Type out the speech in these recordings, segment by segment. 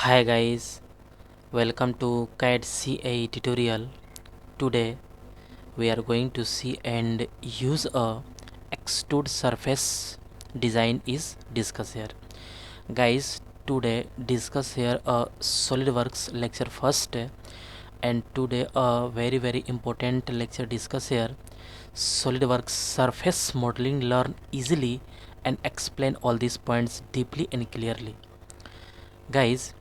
Hi guys, welcome to CAD CA tutorial. Today we are going to see and use a extrude surface design is discuss here. Guys, today discuss here a Solidworks lecture first, and today a very important lecture discuss here. Solidworks surface modeling, learn easily and explain all these points deeply and clearly. Guys,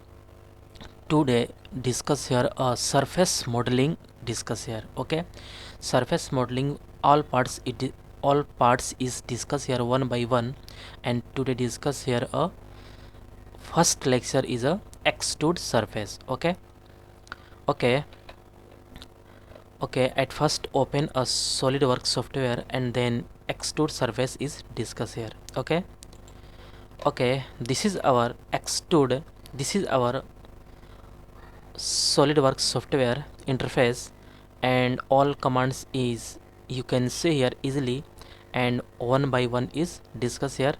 today discuss here a surface modeling discuss here. Okay, surface modeling, all parts is discuss here one by one, and today discuss here a first lecture is a extrude surface. Okay, at first open a Solidworks software and then extrude surface is discuss here. Okay, this is our extrude, this is our Solidworks software interface, and all commands is you can see here easily, and one by one is discussed here.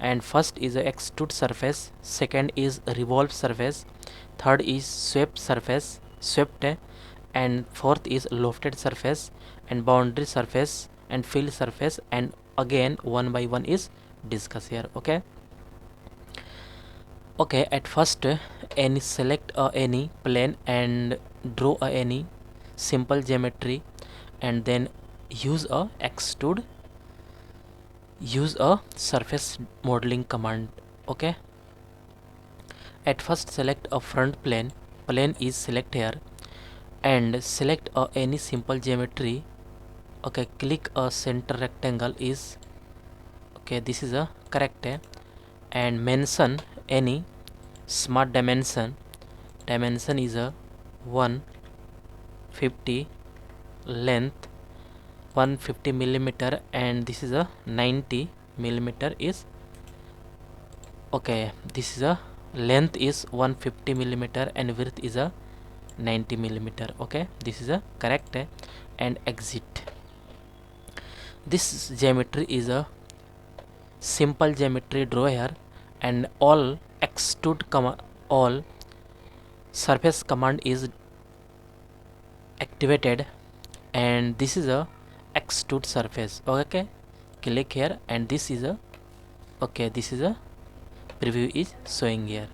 And first is a extrude surface, second is revolve surface, third is swept, and fourth is lofted surface, and boundary surface, and fill surface, and again one by one is discussed here. Okay, at first any select any plane and draw any simple geometry, and then use a extrude, use a surface modeling command. Okay, at first select a front plane is select here, and select any simple geometry. Okay, click a center rectangle is okay, this is a correct, and mention any smart dimension is a 150, length 150 millimeter, and this is a 90 millimeter is okay, this is a length is 150 millimeter and width is a 90 millimeter. Okay, this is a correct, and exit. This geometry is a simple geometry draw here, and all extrude all surface command is activated, and this is a extrude surface. Okay, click here, and this is a okay, this is a preview is showing here,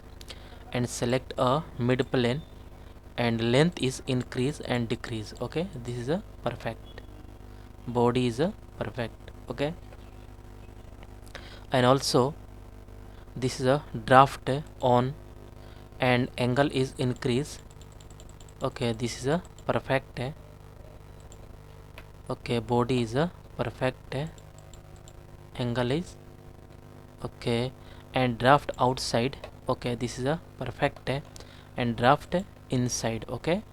and select a mid plane, and length is increase and decrease. Okay, this is a perfect, body is a perfect. Okay, and also this is a draft on, and angle is increase. Okay, this is a perfect, okay, body is a perfect, angle is okay, and draft outside. Okay, this is a perfect, and draft inside. Okay,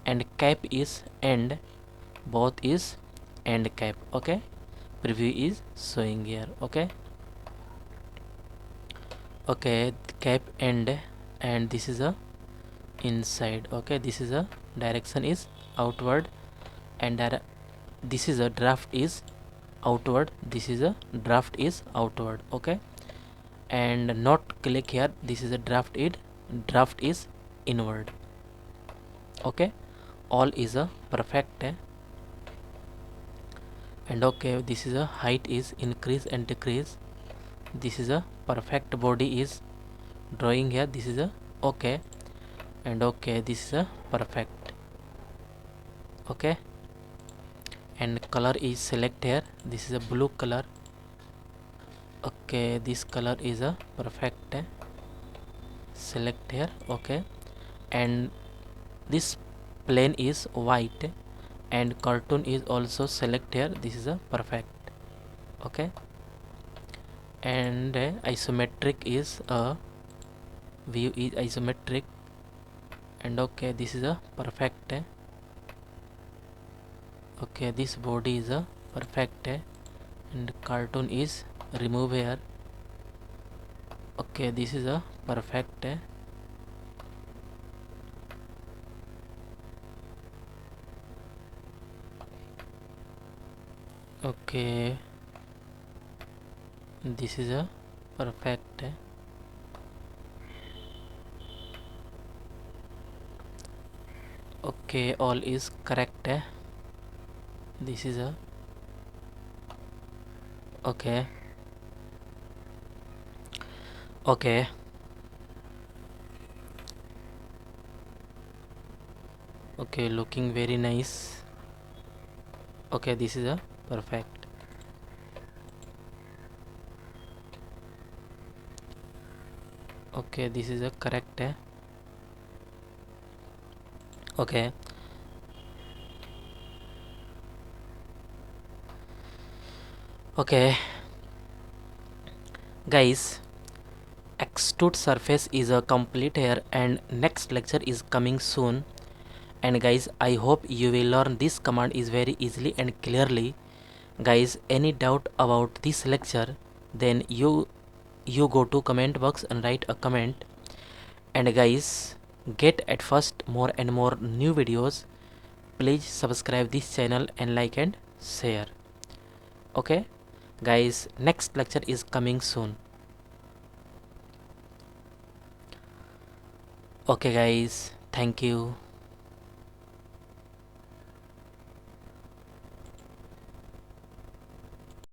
and cap is end, both is end cap. Okay, preview is showing here. Okay, cap end, and this is a inside. Okay, this is a direction is outward, and this is a draft is outward, this is a draft is outward. Okay, and not click here, this is a draft is inward. Okay, all is a perfect, and okay, this is a height is increase and decrease, this is a perfect, body is drawing here, this is a okay, and okay, this is a perfect. Okay, and color is select here, this is a blue color. Okay, this color is a perfect, select here. Okay, and this plane is white, and cartoon is also select here, this is a perfect. Okay, and isometric is a view is isometric, and okay, this is a perfect. Okay, this body is a perfect, and cartoon is remove here. Okay, this is a perfect. Okay, this is a perfect. Okay, all is correct. This is a okay. Okay. Okay, looking very nice. Okay, this is a perfect. Okay, this is a correct. Okay. Okay, guys, extrude surface is a complete here and next lecture is coming soon. And guys, I hope you will learn this command is very easily and clearly. Guys, any doubt about this lecture, then you go to comment box and write a comment. And guys, get at first more and more new videos. Please subscribe this channel and like and share. Okay guys, next lecture is coming soon. Okay guys, thank you.